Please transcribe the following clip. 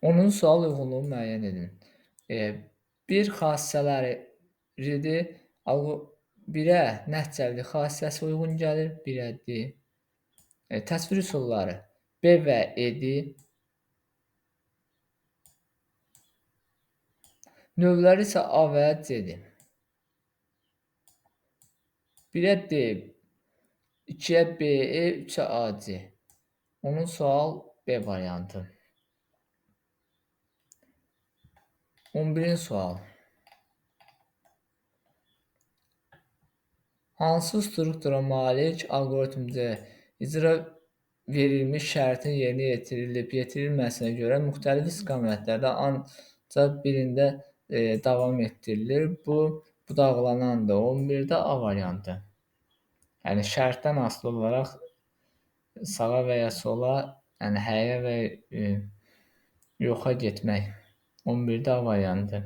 Onun sual uyğunluğunu müəyyən edin. E, bir xassələridir. Birə nəticəli xassəsi uyğun gəlir, birə D. Təsvir üsulları B və E-dir. Növləri isə A və C-dir. 1-ə D, 2-yə BE, 3-ə AC. Onun sual B variantı. 11-ci sual. Hansı struktura malik alqoritmdə icra verilmiş şərtin yerinə yetirilməsinə görə müxtəlif istiqamətlərdə ancaq birində davam etdirilir? Bu budaqlanandır. 11-də A variantı. Yəni şərtdən asılı olaraq sağa və ya sola, yəni həyə və yoxa getmək. 11-də A variantı.